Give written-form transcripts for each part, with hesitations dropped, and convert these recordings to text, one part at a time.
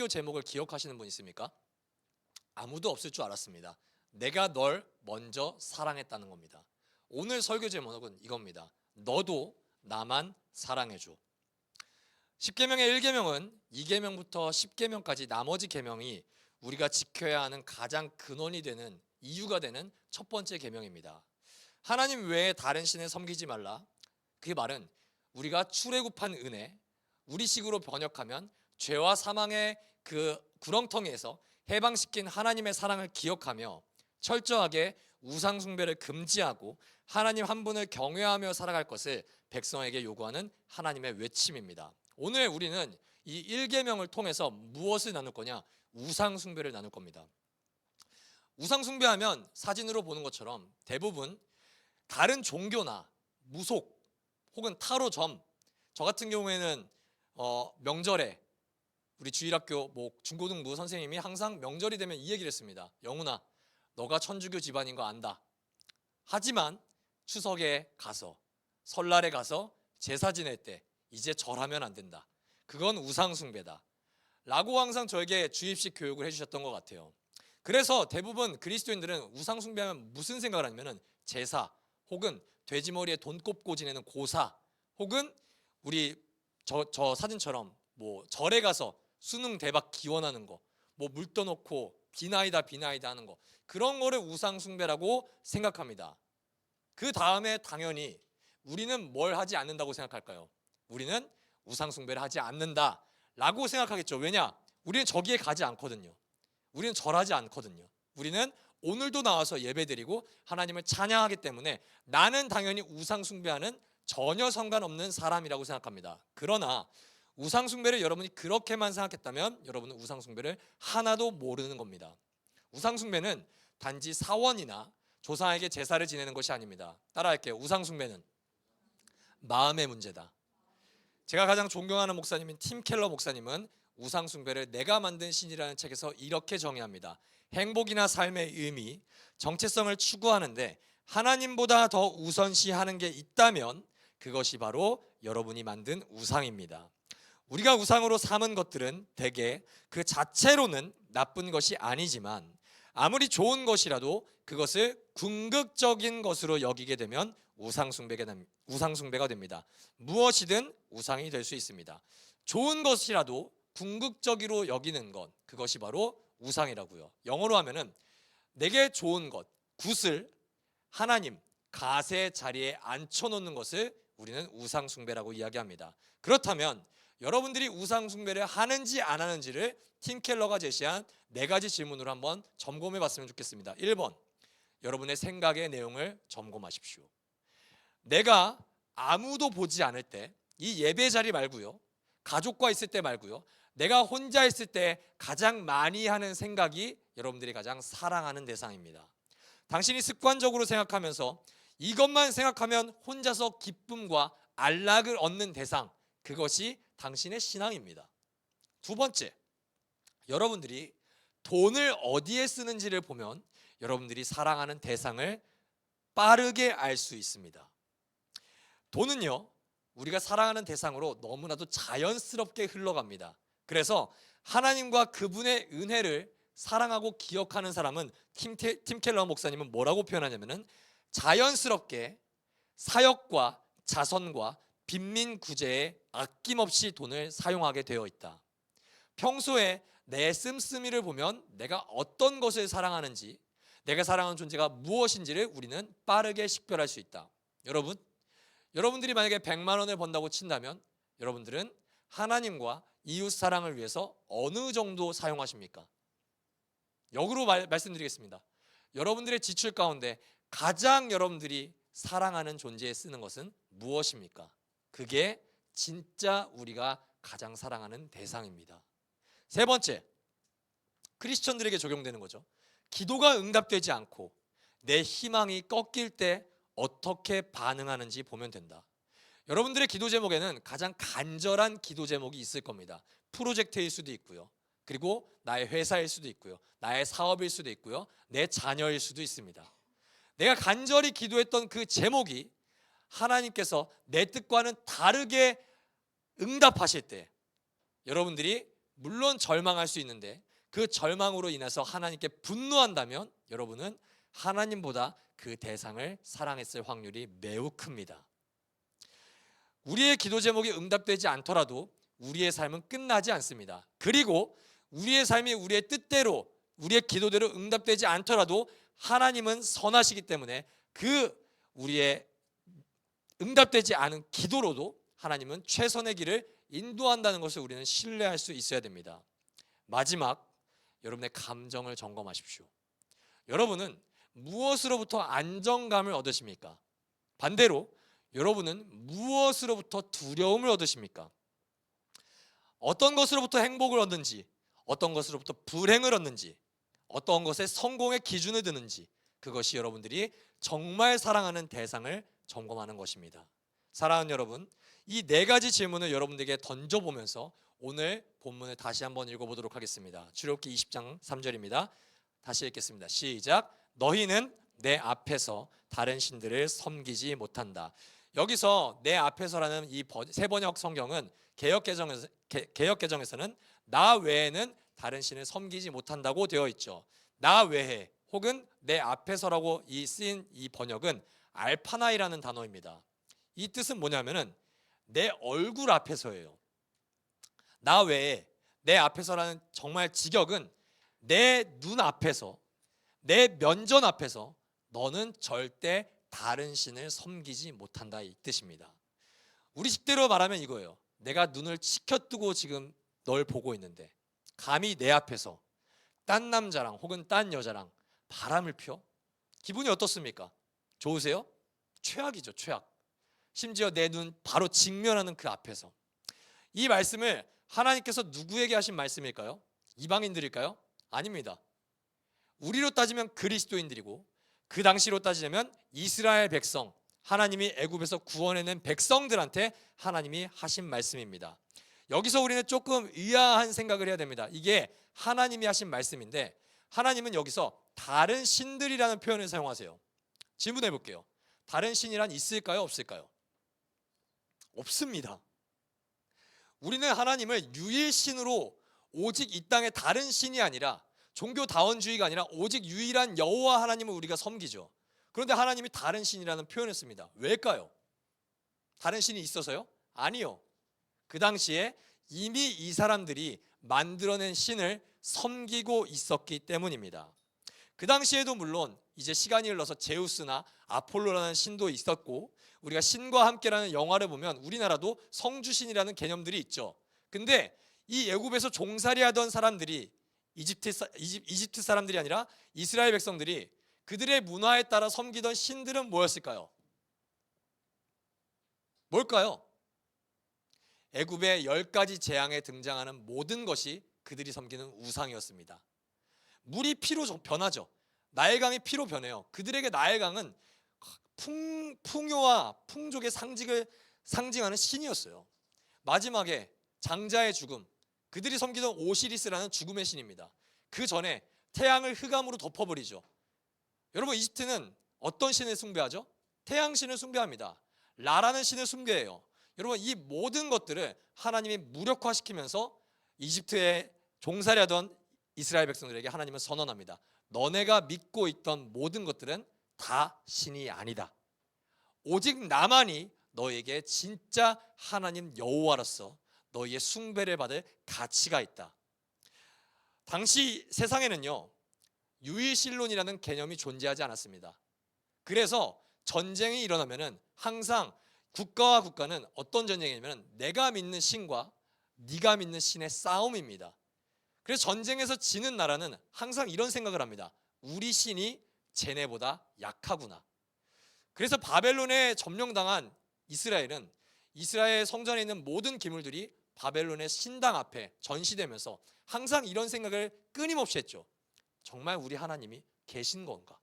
제목을 기억하시는 분 있습니까? 아무도 없을 줄 알았습니다. 내가 널 먼저 사랑했다는 겁니다. 오늘 설교 제목은 이겁니다. 너도 나만 사랑해줘. 10계명의 1계명은 2계명부터 10계명까지 나머지 계명이 우리가 지켜야 하는 가장 근원이 되는 이유가 되는 첫 번째 계명입니다. 하나님 외에 다른 신을 섬기지 말라. 그 말은 우리가 출애굽한 은혜, 우리식으로 번역하면 죄와 사망의 그 구렁텅이에서 해방시킨 하나님의 사랑을 기억하며 철저하게 우상 숭배를 금지하고 하나님 한 분을 경외하며 살아갈 것을 백성에게 요구하는 하나님의 외침입니다. 오늘 우리는 이 1계명을 통해서 무엇을 나눌 거냐? 우상 숭배를 나눌 겁니다. 우상 숭배하면 사진으로 보는 것처럼 대부분 다른 종교나 무속 혹은 타로점, 저 같은 경우에는 명절에 우리 주일학교 중고등부 선생님이 항상 명절이 되면 이 얘기를 했습니다. 영훈아, 너가 천주교 집안인 거 안다. 하지만 추석에 가서 설날에 가서 제사 지낼 때 이제 절하면 안 된다. 그건 우상 숭배다 라고 항상 저에게 주입식 교육을 해주셨던 것 같아요. 그래서 대부분 그리스도인들은 우상 숭배하면 무슨 생각을 하냐면 제사 혹은 돼지머리에 돈 꼽고 지내는 고사 혹은 우리 저 사진처럼 절에 가서 수능 대박 기원하는 거, 물 떠놓고 비나이다 하는 거, 그런 거를 우상 숭배라고 생각합니다. 그 다음에 당연히 우리는 뭘 하지 않는다고 생각할까요? 우리는 우상 숭배를 하지 않는다라고 생각하겠죠. 왜냐? 우리는 저기에 가지 않거든요. 우리는 절하지 않거든요. 우리는 오늘도 나와서 예배드리고 하나님을 찬양하기 때문에 나는 당연히 우상 숭배하는 전혀 상관없는 사람이라고 생각합니다. 그러나 우상 숭배를 여러분이 그렇게만 생각했다면 여러분은 우상 숭배를 하나도 모르는 겁니다. 우상 숭배는 단지 사원이나 조상에게 제사를 지내는 것이 아닙니다. 따라할게요. 우상 숭배는 마음의 문제다. 제가 가장 존경하는 목사님인 팀 켈러 목사님은 우상 숭배를 내가 만든 신이라는 책에서 이렇게 정의합니다. 행복이나 삶의 의미, 정체성을 추구하는데 하나님보다 더 우선시하는 게 있다면 그것이 바로 여러분이 만든 우상입니다. 우리가 우상으로 삼은 것들은 대개 그 자체로는 나쁜 것이 아니지만 아무리 좋은 것이라도 그것을 궁극적인 것으로 여기게 되면 우상 숭배가 됩니다. 무엇이든 우상이 될 수 있습니다. 좋은 것이라도 궁극적으로 여기는 것, 그것이 바로 우상이라고요. 영어로 하면은 내게 좋은 것, 굿을 하나님, 가세 자리에 앉혀놓는 것을 우리는 우상 숭배라고 이야기합니다. 그렇다면 여러분들이 우상 숭배를 하는지 안 하는지를 팀 켈러가 제시한 4가지 질문으로 한번 점검해 봤으면 좋겠습니다. 1번, 여러분의 생각의 내용을 점검하십시오. 내가 아무도 보지 않을 때, 이 예배 자리 말고요, 가족과 있을 때 말고요, 내가 혼자 있을 때 가장 많이 하는 생각이 여러분들이 가장 사랑하는 대상입니다. 당신이 습관적으로 생각하면서 이것만 생각하면 혼자서 기쁨과 안락을 얻는 대상, 그것이 당신의 신앙입니다. 2번째, 여러분들이 돈을 어디에 쓰는지를 보면 여러분들이 사랑하는 대상을 빠르게 알 수 있습니다. 돈은요, 우리가 사랑하는 대상으로 너무나도 자연스럽게 흘러갑니다. 그래서 하나님과 그분의 은혜를 사랑하고 기억하는 사람은 팀 켈러 목사님은 뭐라고 표현하냐면은 자연스럽게 사역과 자선과 빈민 구제에 아낌없이 돈을 사용하게 되어 있다. 평소에 내 씀씀이를 보면 내가 어떤 것을 사랑하는지, 내가 사랑하는 존재가 무엇인지를 우리는 빠르게 식별할 수 있다. 여러분들이 만약에 100만 원을 번다고 친다면 여러분들은 하나님과 이웃 사랑을 위해서 어느 정도 사용하십니까? 역으로 말씀드리겠습니다. 여러분들의 지출 가운데 가장 여러분들이 사랑하는 존재에 쓰는 것은 무엇입니까? 그게 진짜 우리가 가장 사랑하는 대상입니다. 3번째, 크리스천들에게 적용되는 거죠. 기도가 응답되지 않고 내 희망이 꺾일 때 어떻게 반응하는지 보면 된다. 여러분들의 기도 제목에는 가장 간절한 기도 제목이 있을 겁니다. 프로젝트일 수도 있고요, 그리고 나의 회사일 수도 있고요, 나의 사업일 수도 있고요, 내 자녀일 수도 있습니다. 내가 간절히 기도했던 그 제목이 하나님께서 내 뜻과는 다르게 응답하실 때 여러분들이 물론 절망할 수 있는데 그 절망으로 인해서 하나님께 분노한다면 여러분은 하나님보다 그 대상을 사랑했을 확률이 매우 큽니다. 우리의 기도 제목이 응답되지 않더라도 우리의 삶은 끝나지 않습니다. 그리고 우리의 삶이 우리의 뜻대로 우리의 기도대로 응답되지 않더라도 하나님은 선하시기 때문에 그 우리의 응답되지 않은 기도로도 하나님은 최선의 길을 인도한다는 것을 우리는 신뢰할 수 있어야 됩니다. 마지막, 여러분의 감정을 점검하십시오. 여러분은 무엇으로부터 안정감을 얻으십니까? 반대로 여러분은 무엇으로부터 두려움을 얻으십니까? 어떤 것으로부터 행복을 얻는지, 어떤 것으로부터 불행을 얻는지, 어떤 것에 성공의 기준을 드는지, 그것이 여러분들이 정말 사랑하는 대상을 점검하는 것입니다. 사랑하는 여러분, 이 네 가지 질문을 여러분들에게 던져보면서 오늘 본문을 다시 한번 읽어보도록 하겠습니다. 출애굽기 20장 3절입니다. 다시 읽겠습니다. 시작. 너희는 내 앞에서 다른 신들을 섬기지 못한다. 여기서 내 앞에서라는 이 세 번역 성경은 개역개정에서는 나 외에는 다른 신을 섬기지 못한다고 되어 있죠. 나 외에 혹은 내 앞에서라고 쓰인 이 번역은 알파나이라는 단어입니다. 이 뜻은 뭐냐면은 내 얼굴 앞에서예요. 나 외에 내 앞에서라는 정말 직역은 내 눈 앞에서, 내 면전 앞에서 너는 절대 다른 신을 섬기지 못한다, 이 뜻입니다. 우리 식대로 말하면 이거예요. 내가 눈을 치켜뜨고 지금 널 보고 있는데 감히 내 앞에서 딴 남자랑 혹은 딴 여자랑 바람을 펴? 기분이 어떻습니까? 좋으세요? 최악이죠, 최악. 심지어 내 눈 바로 직면하는 그 앞에서. 이 말씀을 하나님께서 누구에게 하신 말씀일까요? 이방인들일까요? 아닙니다. 우리로 따지면 그리스도인들이고 그 당시로 따지자면 이스라엘 백성, 하나님이 애굽에서 구원해낸 백성들한테 하나님이 하신 말씀입니다. 여기서 우리는 조금 의아한 생각을 해야 됩니다. 이게 하나님이 하신 말씀인데 하나님은 여기서 다른 신들이라는 표현을 사용하세요. 질문해 볼게요. 다른 신이란 있을까요? 없을까요? 없습니다. 우리는 하나님을 유일신으로 오직 이 땅에 다른 신이 아니라 종교다원주의가 아니라 오직 유일한 여호와 하나님을 우리가 섬기죠. 그런데 하나님이 다른 신이라는 표현을 씁니다. 왜일까요? 다른 신이 있어서요? 아니요. 그 당시에 이미 이 사람들이 만들어낸 신을 섬기고 있었기 때문입니다. 그 당시에도 물론 이제 시간이 흘러서 제우스나 아폴로라는 신도 있었고 우리가 신과 함께라는 영화를 보면 우리나라도 성주신이라는 개념들이 있죠. 근데 이 애굽에서 종살이 하던 사람들이 이집트 사람들이 아니라 이스라엘 백성들이 그들의 문화에 따라 섬기던 신들은 뭐였을까요? 뭘까요? 애굽의 10가지 재앙에 등장하는 모든 것이 그들이 섬기는 우상이었습니다. 물이 피로 변하죠. 나일강이 피로 변해요. 그들에게 나일강은 풍요와 풍족의 상징하는 신이었어요. 마지막에 장자의 죽음, 그들이 섬기던 오시리스라는 죽음의 신입니다. 그 전에 태양을 흑암으로 덮어버리죠. 여러분, 이집트는 어떤 신을 숭배하죠? 태양신을 숭배합니다. 라라는 신을 숭배해요. 여러분, 이 모든 것들을 하나님이 무력화시키면서 이집트에 종살이하던 이스라엘 백성들에게 하나님은 선언합니다. 너네가 믿고 있던 모든 것들은 다 신이 아니다. 오직 나만이 너에게 진짜 하나님 여호와로서 너희의 숭배를 받을 가치가 있다. 당시 세상에는요, 유일신론이라는 개념이 존재하지 않았습니다. 그래서 전쟁이 일어나면은 항상 국가와 국가는 어떤 전쟁이냐면 내가 믿는 신과 네가 믿는 신의 싸움입니다. 그래서 전쟁에서 지는 나라는 항상 이런 생각을 합니다. 우리 신이 쟤네보다 약하구나. 그래서 바벨론에 점령당한 이스라엘은 이스라엘 성전에 있는 모든 기물들이 바벨론의 신당 앞에 전시되면서 항상 이런 생각을 끊임없이 했죠. 정말 우리 하나님이 계신 건가?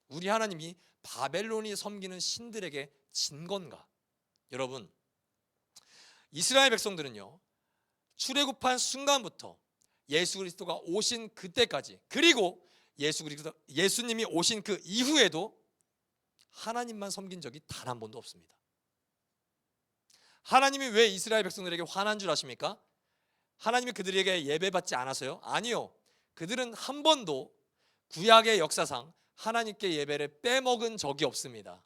우리 하나님이 바벨론이 섬기는 신들에게 진 건가? 여러분, 이스라엘 백성들은요, 출애굽한 순간부터 예수 그리스도가 오신 그때까지, 그리고 예수님이 오신 그 이후에도 하나님만 섬긴 적이 단 한 번도 없습니다. 하나님이 왜 이스라엘 백성들에게 화난 줄 아십니까? 하나님이 그들에게 예배받지 않아서요? 아니요. 그들은 한 번도 구약의 역사상 하나님께 예배를 빼먹은 적이 없습니다.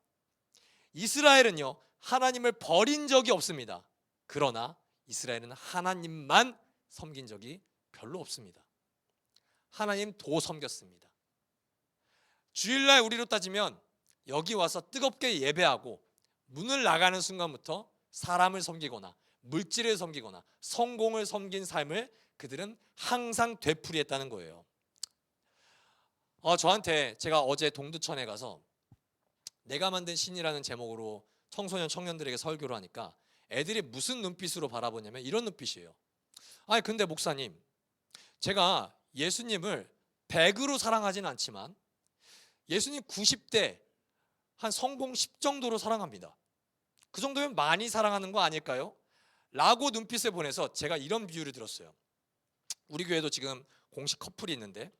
이스라엘은요, 하나님을 버린 적이 없습니다. 그러나 이스라엘은 하나님만 섬긴 적이 별로 없습니다. 하나님 도 섬겼습니다. 주일날 우리로 따지면 여기 와서 뜨겁게 예배하고 문을 나가는 순간부터 사람을 섬기거나 물질을 섬기거나 성공을 섬긴 삶을 그들은 항상 되풀이했다는 거예요. 저한테 제가 어제 동두천에 가서 내가 만든 신이라는 제목으로 청소년 청년들에게 설교를 하니까 애들이 무슨 눈빛으로 바라보냐면 이런 눈빛이에요. 아니 근데 목사님, 제가 예수님을 100으로 사랑하진 않지만 예수님 90대 한 성공 10 정도로 사랑합니다. 그 정도면 많이 사랑하는 거 아닐까요? 라고 눈빛을 보내서 제가 이런 비유를 들었어요. 우리 교회도 지금 공식 커플이 있는데,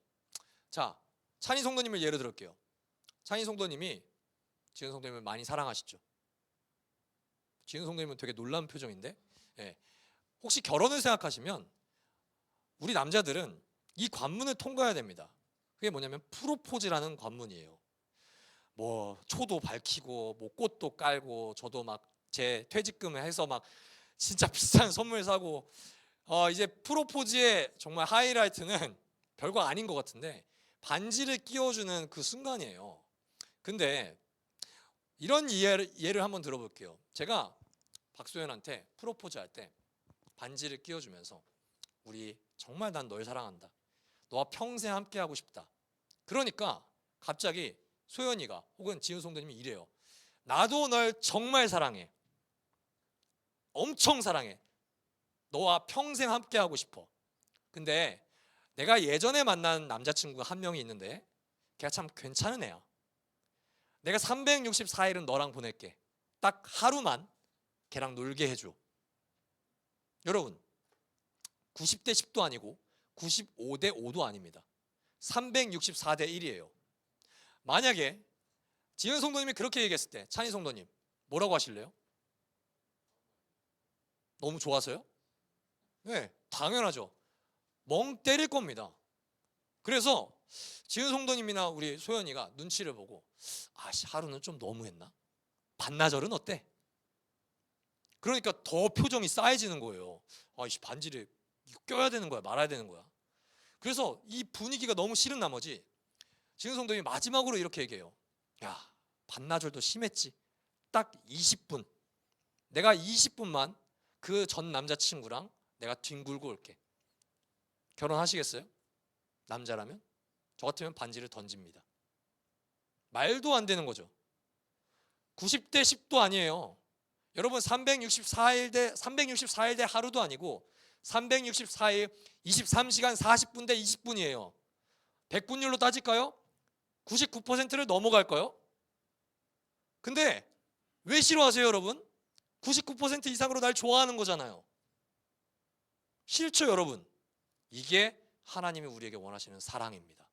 자, 찬희 성도님을 예로 들을게요. 찬희 성도님이 지은 성도님을 많이 사랑하시죠? 지은 성도님은 되게 놀라운 표정인데, 혹시 결혼을 생각하시면 우리 남자들은 이 관문을 통과해야 됩니다. 그게 뭐냐면 프로포즈라는 관문이에요. 뭐 초도 밝히고 뭐 꽃도 깔고, 저도 막 제 퇴직금을 해서 막 진짜 비싼 선물 사고, 이제 프로포즈의 정말 하이라이트는 별거 아닌 것 같은데 반지를 끼워주는 그 순간이에요. 근데 이런 예를 한번 들어볼게요. 제가 박소연한테 프로포즈 할 때 반지를 끼워주면서 우리 정말 난 널 사랑한다, 너와 평생 함께 하고 싶다. 그러니까 갑자기 소연이가 혹은 지은 성도님이 이래요. 나도 널 정말 사랑해, 엄청 사랑해, 너와 평생 함께 하고 싶어. 근데 내가 예전에 만난 남자친구가 한 명이 있는데 걔가 참 괜찮은 애야. 내가 364일은 너랑 보낼게. 딱 하루만 걔랑 놀게 해줘. 여러분, 90대 10도 아니고 95대 5도 아닙니다. 364대 1이에요. 만약에 지은 성도님이 그렇게 얘기했을 때 찬희 성도님 뭐라고 하실래요? 너무 좋아서요? 네, 당연하죠. 멍 때릴 겁니다. 그래서 지은 성도님이나 우리 소연이가 눈치를 보고 하루는 좀 너무했나? 반나절은 어때? 그러니까 더 표정이 싸해지는 거예요. 반지를 껴야 되는 거야, 말아야 되는 거야. 그래서 이 분위기가 너무 싫은 나머지 지은 성도님이 마지막으로 이렇게 얘기해요. 야, 반나절도 심했지. 딱 20분. 내가 20분만 그 전 남자친구랑 내가 뒹굴고 올게. 결혼하시겠어요? 남자라면? 저 같으면 반지를 던집니다. 말도 안 되는 거죠. 90대 10도 아니에요. 여러분, 364일 대 하루도 아니고 364일 23시간 40분 대 20분이에요. 100분율로 따질까요? 99%를 넘어갈까요? 근데 왜 싫어하세요, 여러분? 99% 이상으로 날 좋아하는 거잖아요. 싫죠, 여러분? 이게 하나님이 우리에게 원하시는 사랑입니다.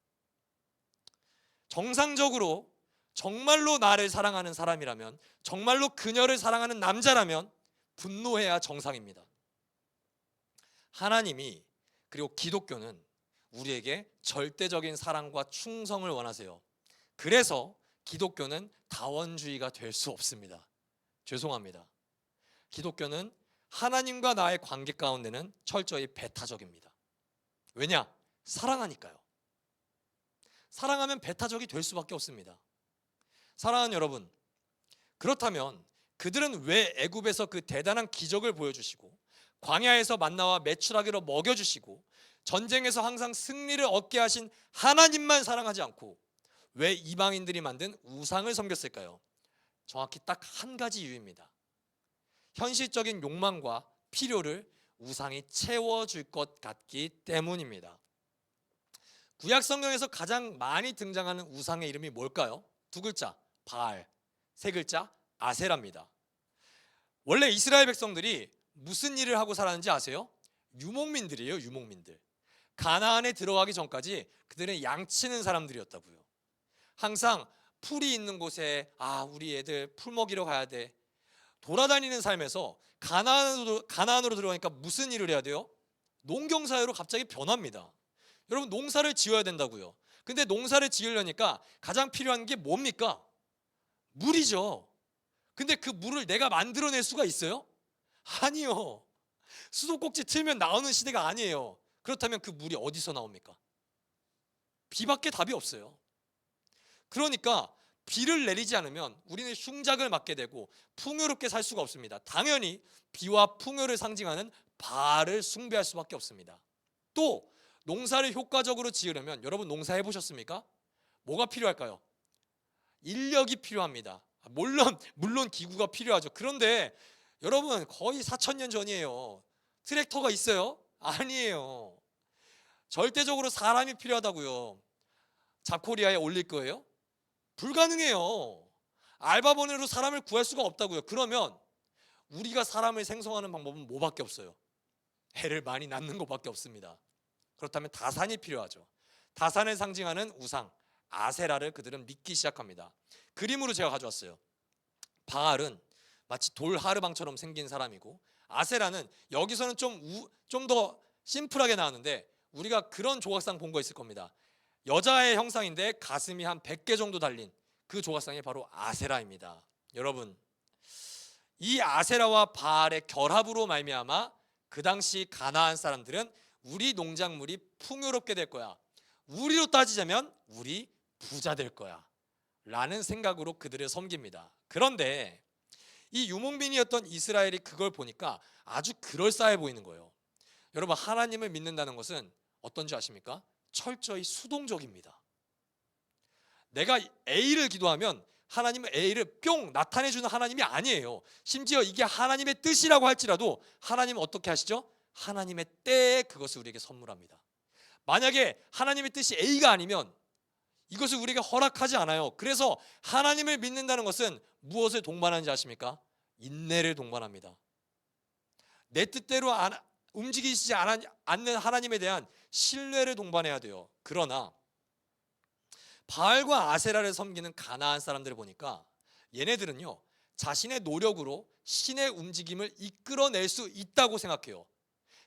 정상적으로 정말로 나를 사랑하는 사람이라면, 정말로 그녀를 사랑하는 남자라면 분노해야 정상입니다. 하나님이, 그리고 기독교는 우리에게 절대적인 사랑과 충성을 원하세요. 그래서 기독교는 다원주의가 될 수 없습니다. 죄송합니다. 기독교는 하나님과 나의 관계 가운데는 철저히 배타적입니다. 왜냐? 사랑하니까요. 사랑하면 배타적이 될 수밖에 없습니다. 사랑하는 여러분, 그렇다면 그들은 왜 애굽에서 그 대단한 기적을 보여주시고 광야에서 만나와 메추라기로 먹여주시고 전쟁에서 항상 승리를 얻게 하신 하나님만 사랑하지 않고 왜 이방인들이 만든 우상을 섬겼을까요? 정확히 딱 한 가지 이유입니다. 현실적인 욕망과 필요를 우상이 채워줄 것 같기 때문입니다. 구약 성경에서 가장 많이 등장하는 우상의 이름이 뭘까요? 두 글자, 바알. 세 글자, 아세라입니다. 원래 이스라엘 백성들이 무슨 일을 하고 살았는지 아세요? 유목민들이에요, 유목민들. 가나안에 들어가기 전까지 그들은 양치는 사람들이었다고요. 항상 풀이 있는 곳에 우리 애들 풀 먹이러 가야 돼. 돌아다니는 삶에서 가나안으로 들어가니까 무슨 일을 해야 돼요? 농경사회로 갑자기 변합니다. 여러분, 농사를 지어야 된다고요. 근데 농사를 지으려니까 가장 필요한 게 뭡니까? 물이죠. 근데 그 물을 내가 만들어낼 수가 있어요? 아니요. 수도꼭지 틀면 나오는 시대가 아니에요. 그렇다면 그 물이 어디서 나옵니까? 비밖에 답이 없어요. 그러니까 비를 내리지 않으면 우리는 흉작을 맞게 되고 풍요롭게 살 수가 없습니다. 당연히 비와 풍요를 상징하는 바알을 숭배할 수밖에 없습니다. 또 농사를 효과적으로 지으려면, 여러분 농사해 보셨습니까? 뭐가 필요할까요? 인력이 필요합니다. 물론 기구가 필요하죠. 그런데 여러분, 거의 4,000년 전이에요. 트랙터가 있어요? 아니에요. 절대적으로 사람이 필요하다고요. 잡코리아에 올릴 거예요? 불가능해요. 알바번으로 사람을 구할 수가 없다고요. 그러면 우리가 사람을 생성하는 방법은 뭐밖에 없어요? 애를 많이 낳는 것밖에 없습니다. 그렇다면 다산이 필요하죠. 다산을 상징하는 우상 아세라를 그들은 믿기 시작합니다. 그림으로 제가 가져왔어요. 바알은 마치 돌 하르방처럼 생긴 사람이고, 아세라는 여기서는 좀 더 심플하게 나왔는데 우리가 그런 조각상 본 거 있을 겁니다. 여자의 형상인데 가슴이 한 100개 정도 달린 그 조각상이 바로 아세라입니다. 여러분, 이 아세라와 바알의 결합으로 말미암아 그 당시 가나안 사람들은 우리 농작물이 풍요롭게 될 거야, 우리로 따지자면 우리 부자 될 거야 라는 생각으로 그들을 섬깁니다. 그런데 이 유목민이었던 이스라엘이 그걸 보니까 아주 그럴싸해 보이는 거예요. 여러분, 하나님을 믿는다는 것은 어떤지 아십니까? 철저히 수동적입니다. 내가 A를 기도하면 하나님은 A를 뿅 나타내주는 하나님이 아니에요. 심지어 이게 하나님의 뜻이라고 할지라도 하나님은 어떻게 하시죠? 하나님의 때에 그것을 우리에게 선물합니다. 만약에 하나님의 뜻이 A가 아니면 이것을 우리에게 허락하지 않아요. 그래서 하나님을 믿는다는 것은 무엇을 동반하는지 아십니까? 인내를 동반합니다. 내 뜻대로 움직이시지 않는 하나님에 대한 신뢰를 동반해야 돼요. 그러나 바알과 아세라를 섬기는 가나안 사람들을 보니까 얘네들은요, 자신의 노력으로 신의 움직임을 이끌어낼 수 있다고 생각해요.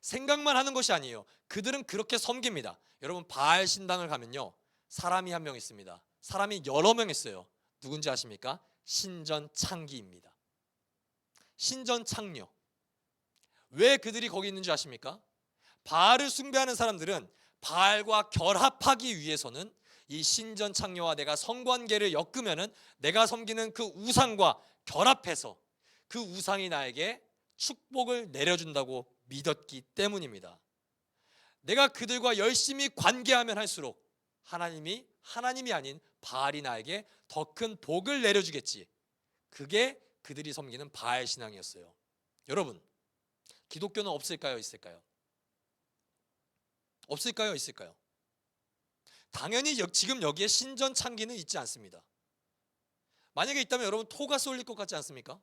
생각만 하는 것이 아니에요. 그들은 그렇게 섬깁니다. 여러분, 바알 신당을 가면요, 사람이 한 명 있습니다. 사람이 여러 명 있어요. 누군지 아십니까? 신전창기입니다. 신전창녀. 왜 그들이 거기 있는지 아십니까? 바알을 숭배하는 사람들은 바알과 결합하기 위해서는 이 신전창녀와 내가 성관계를 엮으면은 내가 섬기는 그 우상과 결합해서 그 우상이 나에게 축복을 내려준다고 믿었기 때문입니다. 내가 그들과 열심히 관계하면 할수록 하나님이 아닌 바알이 나에게 더 큰 복을 내려주겠지. 그게 그들이 섬기는 바알 신앙이었어요. 여러분, 기독교는 없을까요? 있을까요? 없을까요? 있을까요? 당연히 지금 여기에 신전창기는 있지 않습니다. 만약에 있다면 여러분 토가 쏠릴 것 같지 않습니까?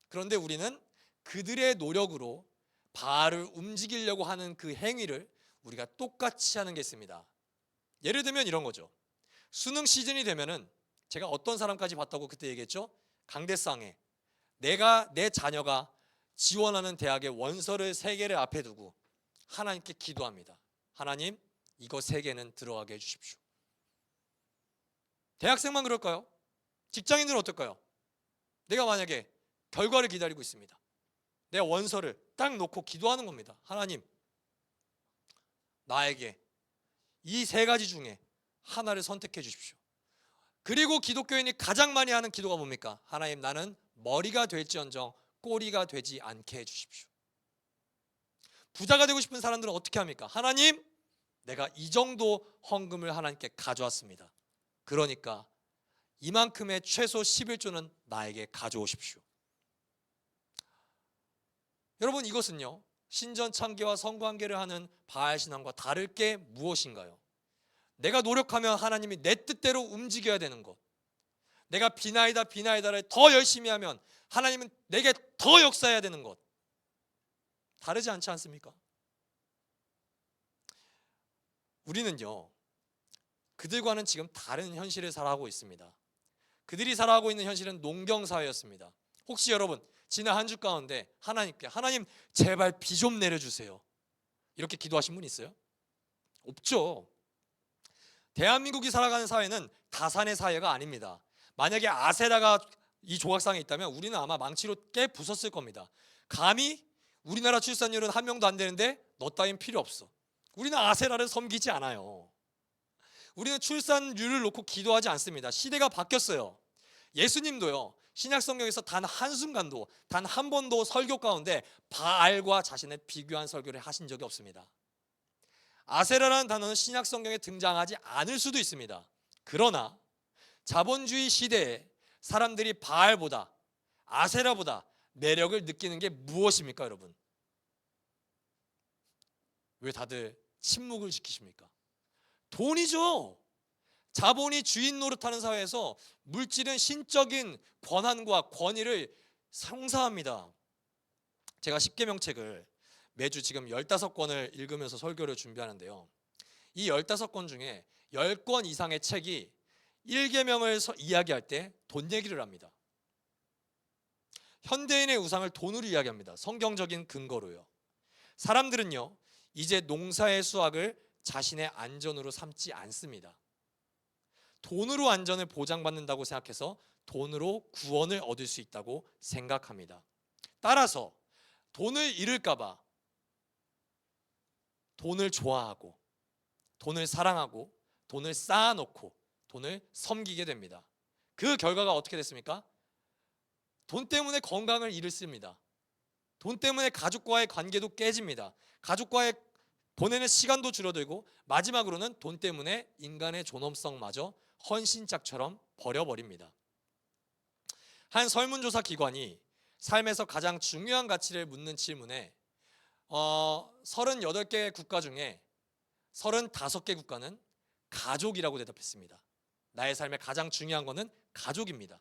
그런데 우리는 그들의 노력으로 바알을 움직이려고 하는 그 행위를 우리가 똑같이 하는 게 있습니다. 예를 들면 이런 거죠. 수능 시즌이 되면은 제가 어떤 사람까지 봤다고 그때 얘기했죠? 강대상에 내 자녀가 지원하는 대학의 원서를 3개를 앞에 두고 하나님께 기도합니다. 하나님, 이거 3개는 들어가게 해주십시오. 대학생만 그럴까요? 직장인들은 어떨까요? 내가 만약에 결과를 기다리고 있습니다. 내 원서를 딱 놓고 기도하는 겁니다. 하나님, 나에게 이 3가지 중에 하나를 선택해 주십시오. 그리고 기독교인이 가장 많이 하는 기도가 뭡니까? 하나님, 나는 머리가 될지언정 꼬리가 되지 않게 해주십시오. 부자가 되고 싶은 사람들은 어떻게 합니까? 하나님, 내가 이 정도 헌금을 하나님께 가져왔습니다. 그러니까 이만큼의 최소 11조는 나에게 가져오십시오. 여러분, 이것은요, 신전창기와 성관계를 하는 바알 신앙과 다를 게 무엇인가요? 내가 노력하면 하나님이 내 뜻대로 움직여야 되는 것, 내가 비나이다를 더 열심히 하면 하나님은 내게 더 역사해야 되는 것, 다르지 않지 않습니까? 우리는요, 그들과는 지금 다른 현실을 살아가고 있습니다. 그들이 살아가고 있는 현실은 농경사회였습니다. 혹시 여러분 지난 한 주 가운데 하나님께, 하나님 제발 비 좀 내려주세요, 이렇게 기도하신 분 있어요? 없죠. 대한민국이 살아가는 사회는 다산의 사회가 아닙니다. 만약에 아세라가 이 조각상에 있다면 우리는 아마 망치로 깨 부쉈을 겁니다. 감히 우리나라 출산율은 1명도 안 되는데 너 따윈 필요 없어. 우리는 아세라를 섬기지 않아요. 우리는 출산율을 놓고 기도하지 않습니다. 시대가 바뀌었어요. 예수님도요, 신약 성경에서 단 한순간도, 단 한 번도 설교 가운데 바알과 자신을 비교한 설교를 하신 적이 없습니다. 아세라라는 단어는 신약 성경에 등장하지 않을 수도 있습니다. 그러나 자본주의 시대에 사람들이 바알보다, 아세라보다 매력을 느끼는 게 무엇입니까, 여러분? 왜 다들 침묵을 지키십니까? 돈이죠. 자본이 주인 노릇하는 사회에서 물질은 신적인 권한과 권위를 상사합니다. 제가 십계명책을 매주 지금 15권을 읽으면서 설교를 준비하는데요, 이 15권 중에 10권 이상의 책이 1계명을 이야기할 때 돈 얘기를 합니다. 현대인의 우상을 돈으로 이야기합니다. 성경적인 근거로요. 사람들은요, 이제 농사의 수확을 자신의 안전으로 삼지 않습니다. 돈으로 안전을 보장받는다고 생각해서 돈으로 구원을 얻을 수 있다고 생각합니다. 따라서 돈을 잃을까 봐 돈을 좋아하고, 돈을 사랑하고, 돈을 쌓아놓고 돈을 섬기게 됩니다. 그 결과가 어떻게 됐습니까? 돈 때문에 건강을 잃습니다. 돈 때문에 가족과의 관계도 깨집니다. 가족과의 보내는 시간도 줄어들고, 마지막으로는 돈 때문에 인간의 존엄성마저 헌신짝처럼 버려버립니다. 한 설문조사 기관이 삶에서 가장 중요한 가치를 묻는 질문에 38개 국가 중에 35개 국가는 가족이라고 대답했습니다. 나의 삶에 가장 중요한 것은 가족입니다.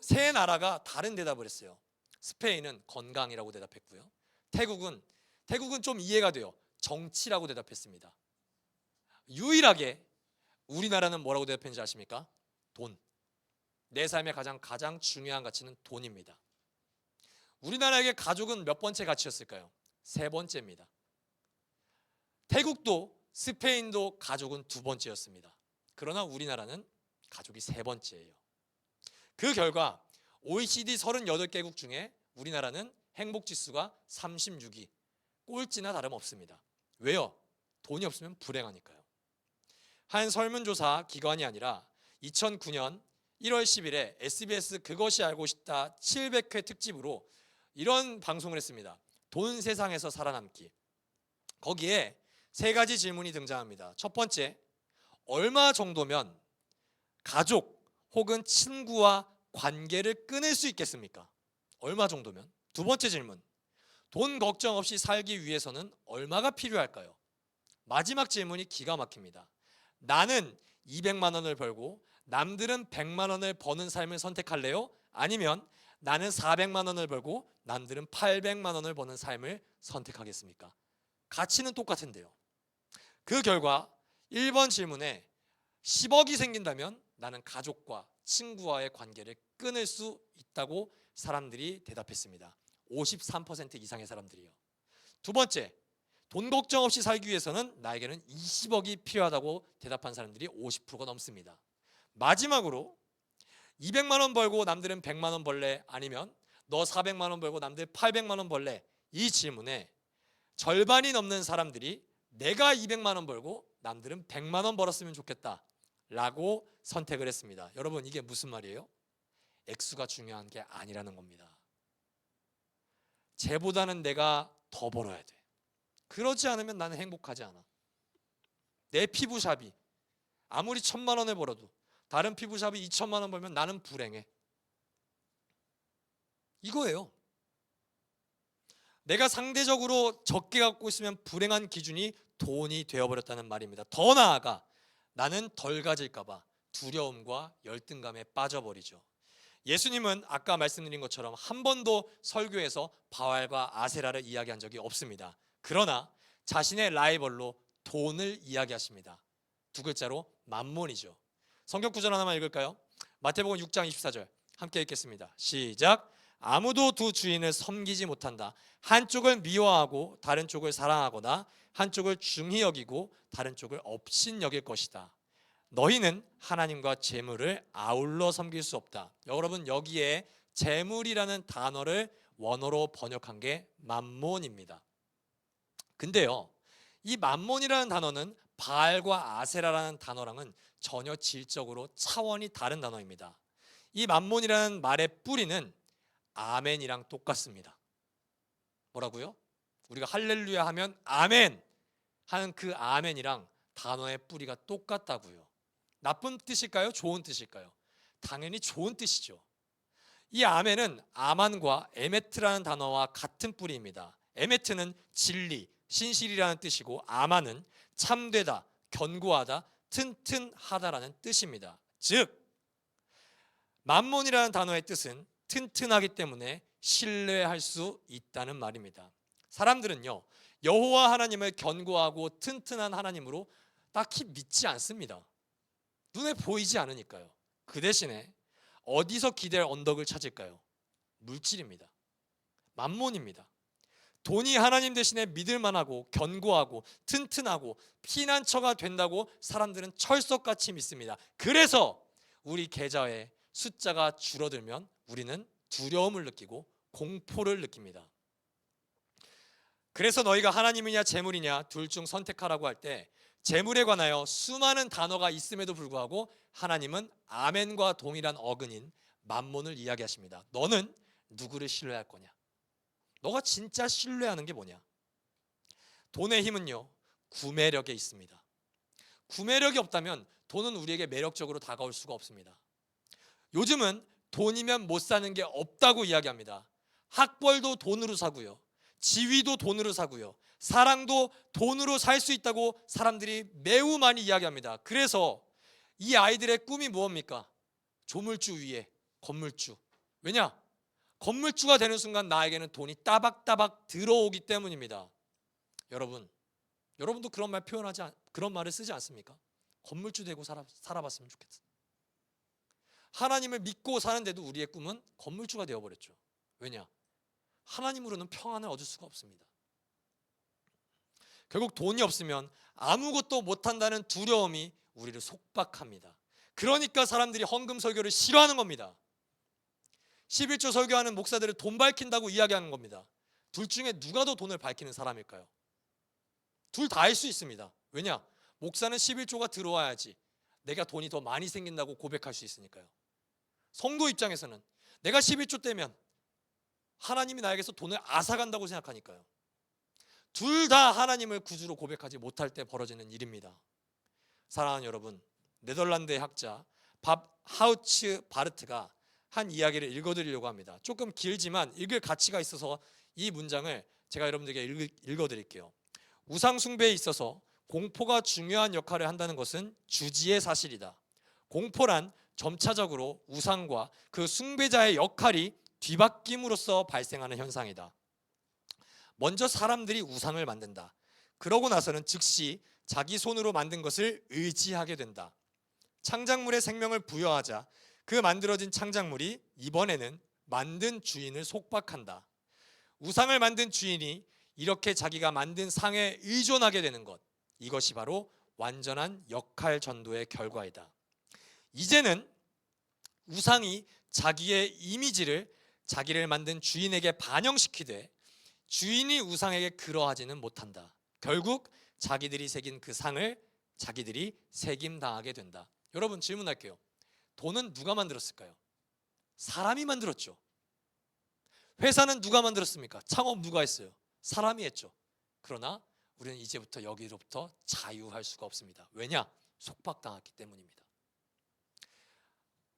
세 나라가 다른 대답을 했어요. 스페인은 건강이라고 대답했고요. 태국은 좀 이해가 돼요. 정치라고 대답했습니다. 유일하게 우리나라는 뭐라고 대답했는지 아십니까? 돈. 내 삶의 가장 중요한 가치는 돈입니다. 우리나라에게 가족은 몇 번째 가치였을까요? 3번째입니다. 태국도 스페인도 가족은 2번째였습니다. 그러나 우리나라는 가족이 3번째예요. 그 결과 OECD 38개국 중에 우리나라는 행복지수가 36위, 꼴찌나 다름없습니다. 왜요? 돈이 없으면 불행하니까요. 한 설문조사 기관이 아니라 2009년 1월 10일에 SBS 그것이 알고 싶다 700회 특집으로 이런 방송을 했습니다. 돈 세상에서 살아남기. 거기에 3가지 질문이 등장합니다. 첫 번째, 얼마 정도면 가족 혹은 친구와 관계를 끊을 수 있겠습니까? 얼마 정도면? 두 번째 질문, 돈 걱정 없이 살기 위해서는 얼마가 필요할까요? 마지막 질문이 기가 막힙니다. 나는 200만 원을 벌고 남들은 100만 원을 버는 삶을 선택할래요? 아니면 나는 400만 원을 벌고 남들은 800만 원을 버는 삶을 선택하겠습니까? 가치는 똑같은데요. 그 결과 1번 질문에 10억이 생긴다면 나는 가족과 친구와의 관계를 끊을 수 있다고 사람들이 대답했습니다. 53% 이상의 사람들이요. 두 번째, 돈 걱정 없이 살기 위해서는 나에게는 20억이 필요하다고 대답한 사람들이 50%가 넘습니다. 마지막으로 200만 원 벌고 남들은 100만 원 벌래? 아니면 너 400만 원 벌고 남들 800만 원 벌래? 이 질문에 절반이 넘는 사람들이 내가 200만 원 벌고 남들은 100만 원 벌었으면 좋겠다 라고 선택을 했습니다. 여러분, 이게 무슨 말이에요? 액수가 중요한 게 아니라는 겁니다. 쟤보다는 내가 더 벌어야 돼. 그러지 않으면 나는 행복하지 않아. 내 피부샵이 아무리 1,000만 원을 벌어도 다른 피부샵이 2,000만 원 벌면 나는 불행해. 이거예요. 내가 상대적으로 적게 갖고 있으면 불행한 기준이 돈이 되어버렸다는 말입니다. 더 나아가 나는 덜 가질까 봐 두려움과 열등감에 빠져버리죠. 예수님은 아까 말씀드린 것처럼 한 번도 설교에서 바알과 아세라를 이야기한 적이 없습니다. 그러나 자신의 라이벌로 돈을 이야기하십니다. 2글자로 만몬이죠. 성경 구절 하나만 읽을까요? 마태복음 6장 24절 함께 읽겠습니다. 시작. 아무도 두 주인을 섬기지 못한다. 한쪽을 미워하고 다른 쪽을 사랑하거나 한쪽을 중히 여기고 다른 쪽을 업신여길 것이다. 너희는 하나님과 재물을 아울러 섬길 수 없다. 여러분, 여기에 재물이라는 단어를 원어로 번역한 게 맘몬입니다. 근데요, 이 맘몬이라는 단어는 바알과 아세라라는 단어랑은 전혀 질적으로 차원이 다른 단어입니다. 이 맘몬이라는 말의 뿌리는 아멘이랑 똑같습니다. 뭐라고요? 우리가 할렐루야 하면 아멘 하는 그 아멘이랑 단어의 뿌리가 똑같다고요. 나쁜 뜻일까요? 좋은 뜻일까요? 당연히 좋은 뜻이죠. 이 아멘은 아만과 에메트라는 단어와 같은 뿌리입니다. 에메트는 진리, 신실이라는 뜻이고 아만은 참되다, 견고하다, 튼튼하다라는 뜻입니다. 즉 맘몬이라는 단어의 뜻은 튼튼하기 때문에 신뢰할 수 있다는 말입니다. 사람들은요, 여호와 하나님을 견고하고 튼튼한 하나님으로 딱히 믿지 않습니다. 눈에 보이지 않으니까요. 그 대신에 어디서 기댈 언덕을 찾을까요? 물질입니다. 맘몬입니다. 돈이 하나님 대신에 믿을 만하고 견고하고 튼튼하고 피난처가 된다고 사람들은 철석같이 믿습니다. 그래서 우리 계좌에 숫자가 줄어들면 우리는 두려움을 느끼고 공포를 느낍니다. 그래서 너희가 하나님이냐 재물이냐 둘 중 선택하라고 할 때 재물에 관하여 수많은 단어가 있음에도 불구하고 하나님은 아멘과 동일한 어근인 맘몬을 이야기하십니다. 너는 누구를 신뢰할 거냐? 너가 진짜 신뢰하는 게 뭐냐? 돈의 힘은요, 구매력에 있습니다. 구매력이 없다면 돈은 우리에게 매력적으로 다가올 수가 없습니다. 요즘은 돈이면 못 사는 게 없다고 이야기합니다. 학벌도 돈으로 사고요, 지위도 돈으로 사고요, 사랑도 돈으로 살 수 있다고 사람들이 매우 많이 이야기합니다. 그래서 이 아이들의 꿈이 무엇입니까? 조물주 위에 건물주. 왜냐? 건물주가 되는 순간 나에게는 돈이 따박따박 들어오기 때문입니다. 여러분도 그런 말 그런 말을 쓰지 않습니까? 건물주 되고 살아봤으면 좋겠어. 하나님을 믿고 사는데도 우리의 꿈은 건물주가 되어버렸죠. 왜냐? 하나님으로는 평안을 얻을 수가 없습니다. 결국 돈이 없으면 아무것도 못한다는 두려움이 우리를 속박합니다. 그러니까 사람들이 헌금 설교를 싫어하는 겁니다. 11조 설교하는 목사들을 돈 밝힌다고 이야기하는 겁니다. 둘 중에 누가 더 돈을 밝히는 사람일까요? 둘 다일 수 있습니다. 왜냐? 목사는 11조가 들어와야지 내가 돈이 더 많이 생긴다고 고백할 수 있으니까요. 성도 입장에서는 내가 11조 떼면 하나님이 나에게서 돈을 앗아간다고 생각하니까요. 둘 다 하나님을 구주로 고백하지 못할 때 벌어지는 일입니다. 사랑하는 여러분, 네덜란드의 학자 밥 하우츠 바르트가 한 이야기를 읽어드리려고 합니다. 조금 길지만 읽을 가치가 있어서 이 문장을 제가 여러분들에게 읽어드릴게요. 우상 숭배에 있어서 공포가 중요한 역할을 한다는 것은 주지의 사실이다. 공포란 점차적으로 우상과 그 숭배자의 역할이 뒤바뀜으로써 발생하는 현상이다. 먼저 사람들이 우상을 만든다. 그러고 나서는 즉시 자기 손으로 만든 것을 의지하게 된다. 창작물에 생명을 부여하자 그 만들어진 창작물이 이번에는 만든 주인을 속박한다. 우상을 만든 주인이 이렇게 자기가 만든 상에 의존하게 되는 것, 이것이 바로 완전한 역할 전도의 결과이다. 이제는 우상이 자기의 이미지를 자기를 만든 주인에게 반영시키되 주인이 우상에게 그러하지는 못한다. 결국 자기들이 새긴 그 상을 자기들이 새김당하게 된다. 여러분, 질문할게요. 돈은 누가 만들었을까요? 사람이 만들었죠. 회사는 누가 만들었습니까? 창업 누가 했어요? 사람이 했죠. 그러나 우리는 이제부터 여기로부터 자유할 수가 없습니다. 왜냐? 속박당했기 때문입니다.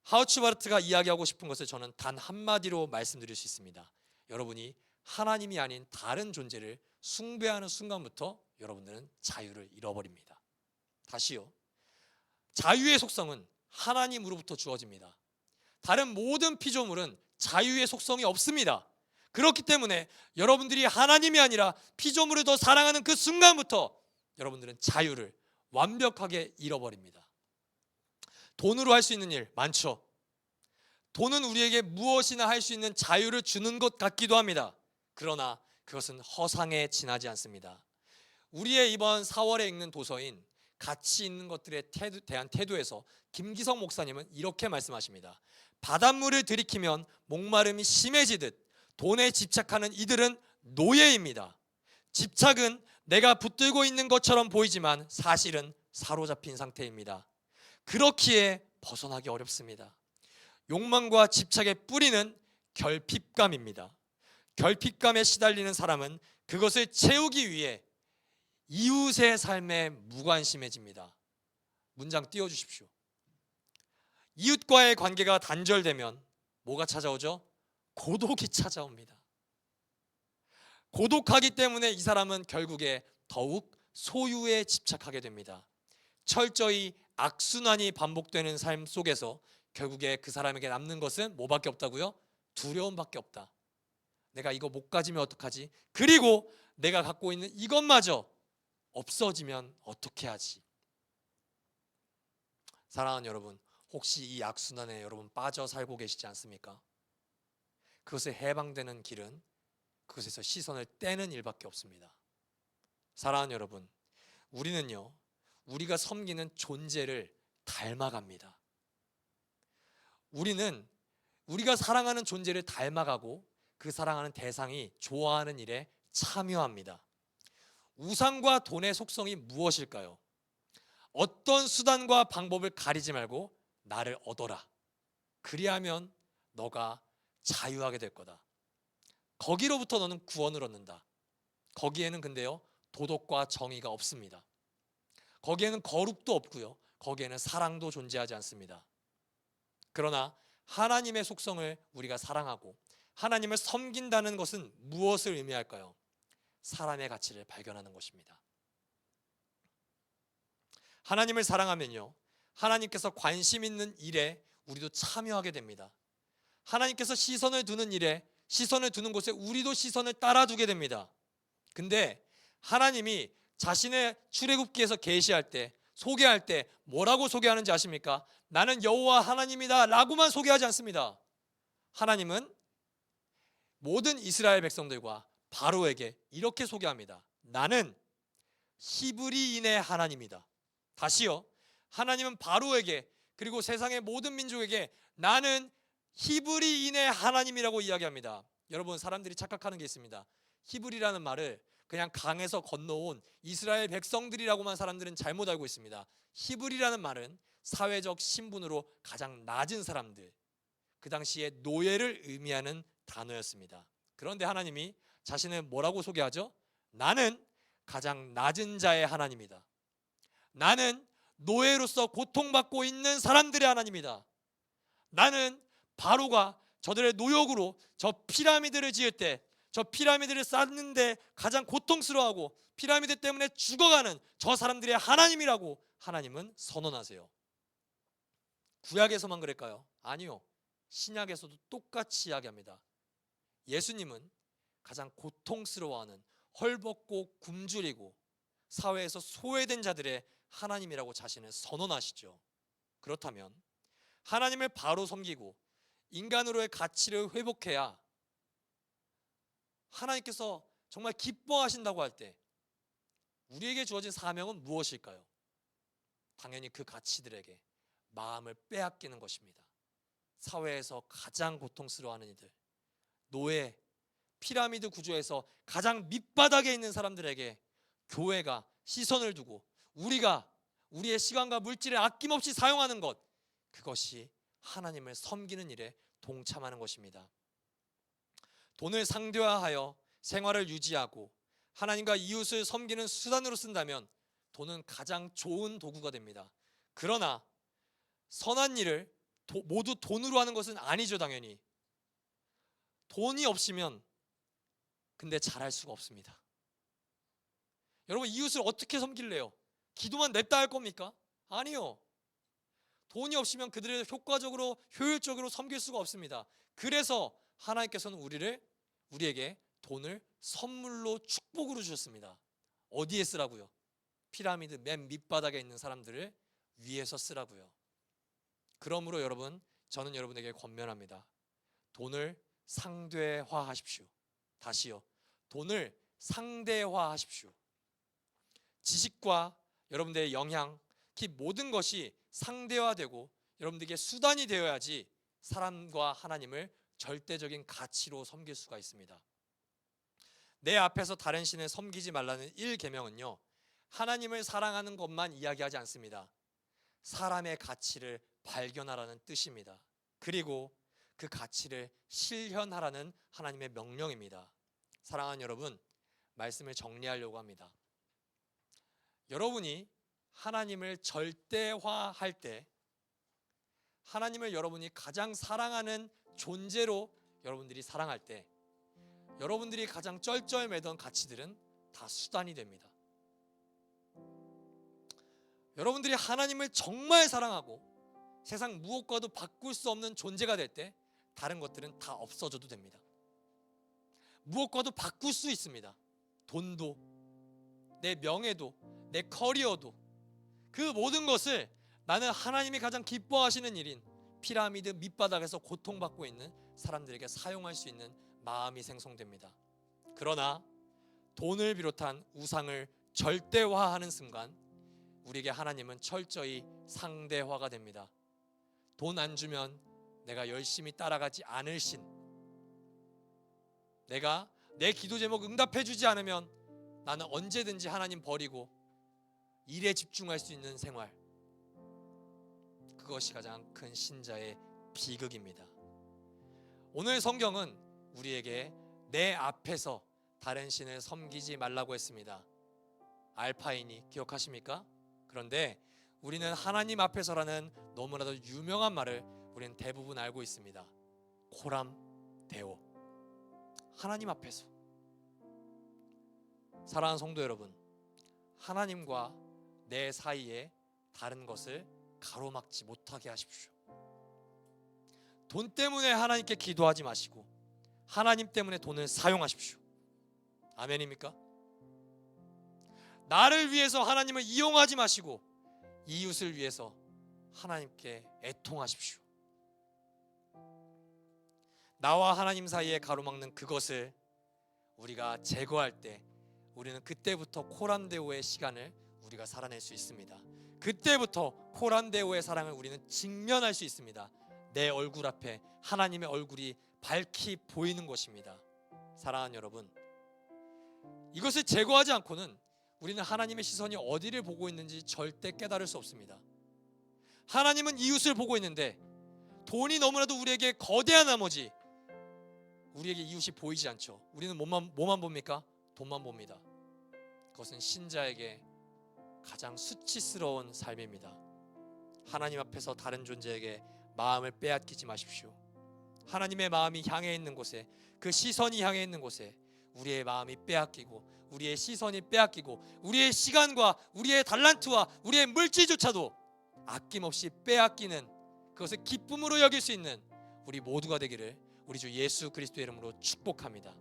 하우츠바르트가 이야기하고 싶은 것을 저는 단 한마디로 말씀드릴 수 있습니다. 여러분이 하나님이 아닌 다른 존재를 숭배하는 순간부터 여러분들은 자유를 잃어버립니다. 다시요. 자유의 속성은 하나님으로부터 주어집니다. 다른 모든 피조물은 자유의 속성이 없습니다. 그렇기 때문에 여러분들이 하나님이 아니라 피조물을 더 사랑하는 그 순간부터 여러분들은 자유를 완벽하게 잃어버립니다. 돈으로 할 수 있는 일 많죠. 돈은 우리에게 무엇이나 할 수 있는 자유를 주는 것 같기도 합니다. 그러나 그것은 허상에 지나지 않습니다. 우리의 이번 4월에 읽는 도서인 가치 있는 것들에 대한 태도에서 김기성 목사님은 이렇게 말씀하십니다. 바닷물을 들이키면 목마름이 심해지듯 돈에 집착하는 이들은 노예입니다. 집착은 내가 붙들고 있는 것처럼 보이지만 사실은 사로잡힌 상태입니다. 그렇기에 벗어나기 어렵습니다. 욕망과 집착의 뿌리는 결핍감입니다. 결핍감에 시달리는 사람은 그것을 채우기 위해 이웃의 삶에 무관심해집니다. 문장 띄워주십시오. 이웃과의 관계가 단절되면 뭐가 찾아오죠? 고독이 찾아옵니다. 고독하기 때문에 이 사람은 결국에 더욱 소유에 집착하게 됩니다. 철저히 악순환이 반복되는 삶 속에서 결국에 그 사람에게 남는 것은 뭐밖에 없다고요? 두려움밖에 없다. 내가 이거 못 가지면 어떡하지? 그리고 내가 갖고 있는 이것마저 없어지면 어떻게 하지? 사랑하는 여러분, 혹시 이 악순환에 여러분 빠져 살고 계시지 않습니까? 그것에 해방되는 길은 그것에서 시선을 떼는 일밖에 없습니다. 사랑하는 여러분, 우리는요, 우리가 섬기는 존재를 닮아갑니다. 우리는 우리가 사랑하는 존재를 닮아가고 그 사랑하는 대상이 좋아하는 일에 참여합니다. 우상과 돈의 속성이 무엇일까요? 어떤 수단과 방법을 가리지 말고 나를 얻어라. 그리하면 너가 자유하게 될 거다. 거기로부터 너는 구원을 얻는다. 거기에는 근데요, 도덕과 정의가 없습니다. 거기에는 거룩도 없고요, 거기에는 사랑도 존재하지 않습니다. 그러나 하나님의 속성을 우리가 사랑하고 하나님을 섬긴다는 것은 무엇을 의미할까요? 사람의 가치를 발견하는 것입니다. 하나님을 사랑하면요, 하나님께서 관심 있는 일에 우리도 참여하게 됩니다. 하나님께서 시선을 두는 일에, 시선을 두는 곳에 우리도 시선을 따라두게 됩니다. 근데 하나님이 자신의 출애굽기에서 계시할 때, 소개할 때 뭐라고 소개하는지 아십니까? 나는 여호와 하나님이다 라고만 소개하지 않습니다. 하나님은 모든 이스라엘 백성들과 바로에게 이렇게 소개합니다. 나는 히브리인의 하나님이다. 다시요, 하나님은 바로에게, 그리고 세상의 모든 민족에게 나는 히브리인의 하나님이라고 이야기합니다. 여러분, 사람들이 착각하는 게 있습니다. 히브리라는 말을 그냥 강에서 건너온 이스라엘 백성들이라고만 사람들은 잘못 알고 있습니다. 히브리라는 말은 사회적 신분으로 가장 낮은 사람들, 그 당시에 노예를 의미하는 단어였습니다. 그런데 하나님이 자신을 뭐라고 소개하죠? 나는 가장 낮은 자의 하나님이다. 나는 노예로서 고통받고 있는 사람들의 하나님이다. 나는 바로가 저들의 노역으로 저 피라미드를 지을 때, 저 피라미드를 쌓는데 가장 고통스러워하고 피라미드 때문에 죽어가는 저 사람들의 하나님이라고 하나님은 선언하세요. 구약에서만 그럴까요? 아니요, 신약에서도 똑같이 이야기합니다. 예수님은 가장 고통스러워하는, 헐벗고 굶주리고 사회에서 소외된 자들의 하나님이라고 자신을 선언하시죠. 그렇다면 하나님을 바로 섬기고 인간으로의 가치를 회복해야 하나님께서 정말 기뻐하신다고 할 때 우리에게 주어진 사명은 무엇일까요? 당연히 그 가치들에게 마음을 빼앗기는 것입니다. 사회에서 가장 고통스러워하는 이들, 노예, 피라미드 구조에서 가장 밑바닥에 있는 사람들에게 교회가 시선을 두고 우리가 우리의 시간과 물질을 아낌없이 사용하는 것, 그것이 하나님을 섬기는 일에 동참하는 것입니다. 돈을 상대화하여 생활을 유지하고 하나님과 이웃을 섬기는 수단으로 쓴다면 돈은 가장 좋은 도구가 됩니다. 그러나 선한 일을 모두 돈으로 하는 것은 아니죠. 당연히 돈이 없으면 근데 잘할 수가 없습니다. 여러분, 이웃을 어떻게 섬길래요? 기도만 냈다 할 겁니까? 아니요. 돈이 없으면 그들을 효과적으로, 효율적으로 섬길 수가 없습니다. 그래서 하나님께서는 우리에게 돈을 선물로, 축복으로 주셨습니다. 어디에 쓰라고요? 피라미드 맨 밑바닥에 있는 사람들을 위해서 쓰라고요. 그러므로 여러분, 저는 여러분에게 권면합니다. 돈을 상대화하십시오. 다시요. 돈을 상대화하십시오. 지식과 여러분들의 영향, 특히 모든 것이 상대화되고 여러분들에게 수단이 되어야지 사람과 하나님을 절대적인 가치로 섬길 수가 있습니다. 내 앞에서 다른 신을 섬기지 말라는 1계명은요, 하나님을 사랑하는 것만 이야기하지 않습니다. 사람의 가치를 발견하라는 뜻입니다. 그리고 그 가치를 실현하라는 하나님의 명령입니다. 사랑하는 여러분, 말씀을 정리하려고 합니다. 여러분이 하나님을 절대화할 때, 하나님을 여러분이 가장 사랑하는 존재로 여러분들이 사랑할 때, 여러분들이 가장 쩔쩔매던 가치들은 다 수단이 됩니다. 여러분들이 하나님을 정말 사랑하고 세상 무엇과도 바꿀 수 없는 존재가 될 때 다른 것들은 다 없어져도 됩니다. 무엇과도 바꿀 수 있습니다. 돈도, 내 명예도, 내 커리어도, 그 모든 것을 나는 하나님이 가장 기뻐하시는 일인 피라미드 밑바닥에서 고통받고 있는 사람들에게 사용할 수 있는 마음이 생성됩니다. 그러나 돈을 비롯한 우상을 절대화하는 순간 우리에게 하나님은 철저히 상대화가 됩니다. 돈 안 주면 내가 열심히 따라가지 않을 신, 내가 내 기도 제목 응답해 주지 않으면 나는 언제든지 하나님 버리고 일에 집중할 수 있는 생활, 그것이 가장 큰 신자의 비극입니다. 오늘 성경은 우리에게 내 앞에서 다른 신을 섬기지 말라고 했습니다. 알파이니 기억하십니까? 그런데 우리는 하나님 앞에서라는 너무나도 유명한 말을 우리는 대부분 알고 있습니다. 코람 데오, 하나님 앞에서. 사랑하는 성도 여러분, 하나님과 내 사이에 다른 것을 가로막지 못하게 하십시오. 돈 때문에 하나님께 기도하지 마시고 하나님 때문에 돈을 사용하십시오. 아멘입니까? 나를 위해서 하나님을 이용하지 마시고 이웃을 위해서 하나님께 애통하십시오. 나와 하나님 사이에 가로막는 그것을 우리가 제거할 때 우리는 그때부터 코란데오의 시간을 우리가 살아낼 수 있습니다. 그때부터 코란데오의 사랑을 우리는 직면할 수 있습니다. 내 얼굴 앞에 하나님의 얼굴이 밝히 보이는 것입니다. 사랑하는 여러분, 이것을 제거하지 않고는 우리는 하나님의 시선이 어디를 보고 있는지 절대 깨달을 수 없습니다. 하나님은 이웃을 보고 있는데 돈이 너무나도 우리에게 거대한 나머지 우리에게 이웃이 보이지 않죠. 우리는 뭐만 봅니까? 돈만 봅니다. 그것은 신자에게 가장 수치스러운 삶입니다. 하나님 앞에서 다른 존재에게 마음을 빼앗기지 마십시오. 하나님의 마음이 향해 있는 곳에, 그 시선이 향해 있는 곳에 우리의 마음이 빼앗기고 우리의 시선이 빼앗기고 우리의 시간과 우리의 달란트와 우리의 물질조차도 아낌없이 빼앗기는, 그것을 기쁨으로 여길 수 있는 우리 모두가 되기를 우리 주 예수 그리스도의 이름으로 축복합니다.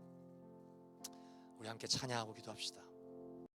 우리 함께 찬양하고 기도합시다.